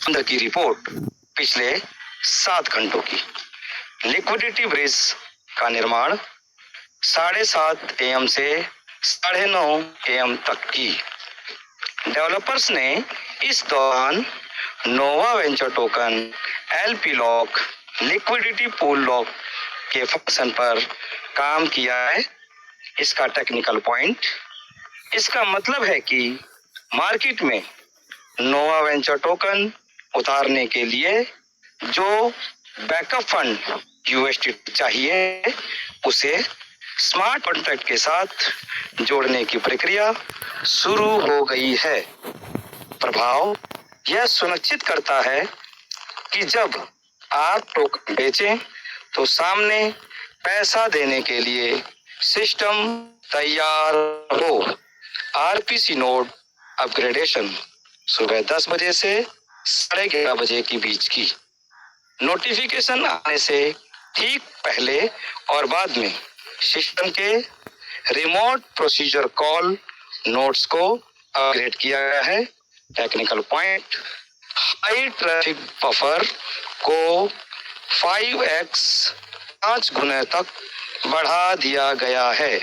अंदर की रिपोर्ट पिछले 7 घंटों की। लिक्विडिटी ब्रिज का निर्माण 7:30 AM से 9:30 AM तक की। डेवलपर्स ने इस दौरान Nova venture token, LP lock, liquidity pool lock के फंक्शन पर काम किया है। इसका टेक्निकल पॉइंट, इसका मतलब है कि मार्केट में नोवा वेंचर टोकन उतारने के लिए जो बैकअप फंड UST चाहिए उसे स्मार्ट कॉन्ट्रैक्ट के साथ जोड़ने की प्रक्रिया शुरू हो गई है। प्रभाव यह सुनिश्चित करता है कि जब आप टोकन बेचें तो सामने पैसा देने के लिए सिस्टम तैयार हो। RPC नोड अपग्रेडेशन सुबह 10 बजे से 11:30 बजे के बीच की। नोटिफिकेशन आने से ठीक पहले और बाद में सिस्टम के रिमोट प्रोसीजर कॉल नोड्स को अपग्रेड किया गया है। Technical point, high traffic buffer को 5x 5 गुना तक बढ़ा दिया गया है।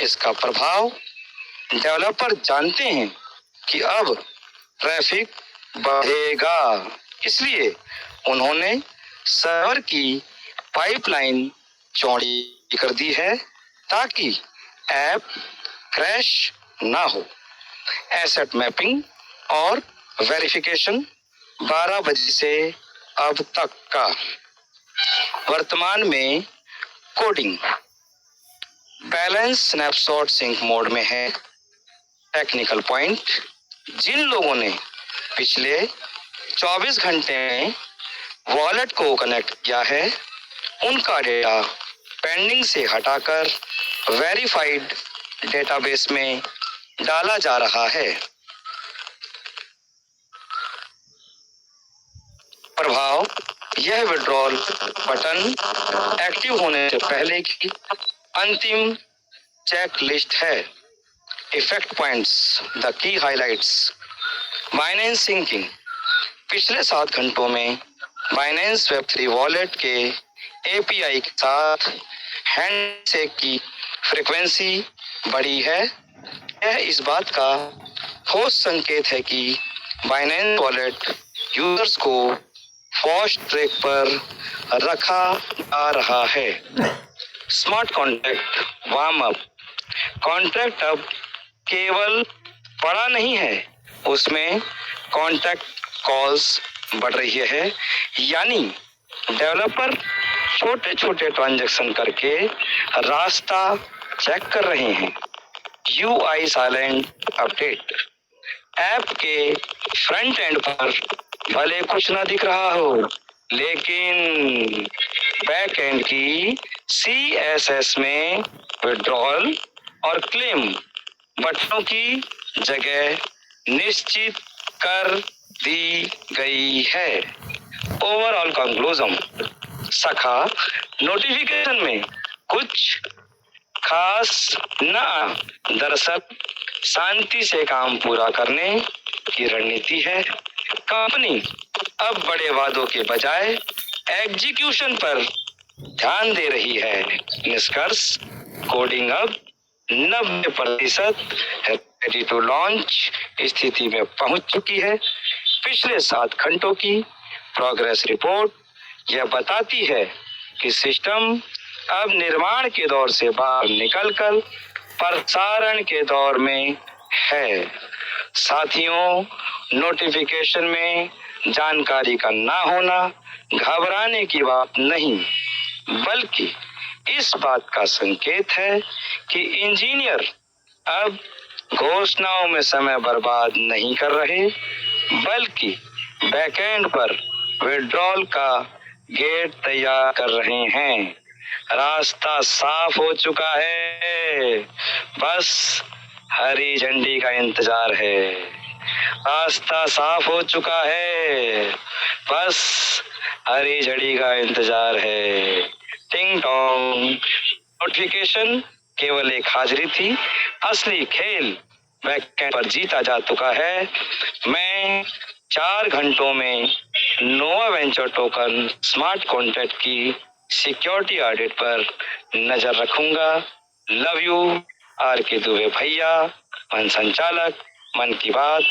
इसका प्रभाव, डेवलपर जानते हैं कि अब ट्रैफिक बढ़ेगा, इसलिए उन्होंने सर्वर की पाइपलाइन चौड़ी कर दी है ताकि ऐप क्रैश ना हो। एसेट मैपिंग और वेरिफिकेशन 12 बजे से अब तक का। वर्तमान में coding balance snapshot sync mode में है। टेक्निकल पॉइंट, जिन लोगों ने पिछले 24 घंटे में वॉलेट को कनेक्ट किया है उनका डेटा पेंडिंग से हटाकर वेरीफाइड डेटाबेस में डाला जा रहा है। प्रभाव, यह विड्रॉल बटन एक्टिव होने से पहले की अंतिम चेक लिस्ट है। Effect points, the key highlights. Binance syncing, पिछले 7 घंटों में बाइनेंस वेब3 वॉलेट के API के साथ हैंडशेक की फ्रीक्वेंसी बढ़ी है। यह इस बात का ठोस संकेत है कि बाइनेंस वॉलेट यूजर्स को फॉस्ट ट्रैक पर रखा जा रहा है। Smart contract warm up, contract अब केवल पड़ा नहीं है, उसमें कॉन्टैक्ट कॉल्स बढ़ रही है। यानी डेवलपर छोटे छोटे ट्रांजैक्शन करके रास्ता चेक कर रहे हैं। UI साइलेंट अपडेट, ऐप के फ्रंट एंड पर भले कुछ ना दिख रहा हो, लेकिन बैक एंड की CSS में विड्रॉल और क्लेम बटनों की जगह निश्चित कर दी गई है। ओवरऑल कंक्लूजन, सखा नोटिफिकेशन में कुछ खास न, दरअसल शांति से काम पूरा करने की रणनीति है। कंपनी अब बड़े वादों के बजाय एग्जीक्यूशन पर ध्यान दे रही है। निष्कर्ष, कोडिंग अब 90% रेडी टू लॉन्च स्थिति में पहुंच चुकी है। पिछले 7 घंटों की प्रोग्रेस रिपोर्ट यह बताती है कि सिस्टम अब निर्माण के दौर से बाहर निकलकर प्रसारण के दौर में है। साथियों, नोटिफिकेशन में जानकारी का ना होना घबराने की बात नहीं, बल्कि इस बात का संकेत है कि इंजीनियर अब घोषणाओं में समय बर्बाद नहीं कर रहे, बल्कि बैकएंड पर विड्रॉल का गेट तैयार कर रहे हैं। रास्ता साफ हो चुका है, बस हरी झंडी का इंतजार है। रास्ता साफ हो चुका है, बस हरी झंडी का इंतजार है। टिंग टोंग, नोटिफिकेशन केवल एक हाजिरी थी, असली खेल बैकएंड पर जीता जा चुका है। मैं 4 घंटों में नोवा वेंचर टोकन स्मार्ट कॉन्ट्रैक्ट की सिक्योरिटी ऑडिट पर नजर रखूंगा। लव यू, आर के दुबे भैया, मन संचालक, मन की बात।